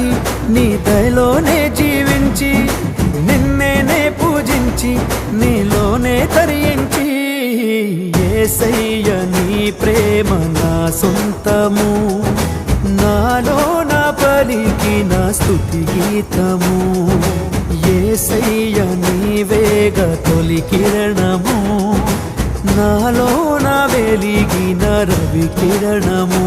తలచి నీ దయలోనే జీవించి నిన్నే పూజించి నీలోనే తరించి యేసయ్య నీ ప్రేమ నా సొంతము నాలో నా పలికిన స్తుతి గీతము యేసయ్య నీవేగ తొలి కిరణము నాలో నా వెలిగిన రవి కిరణము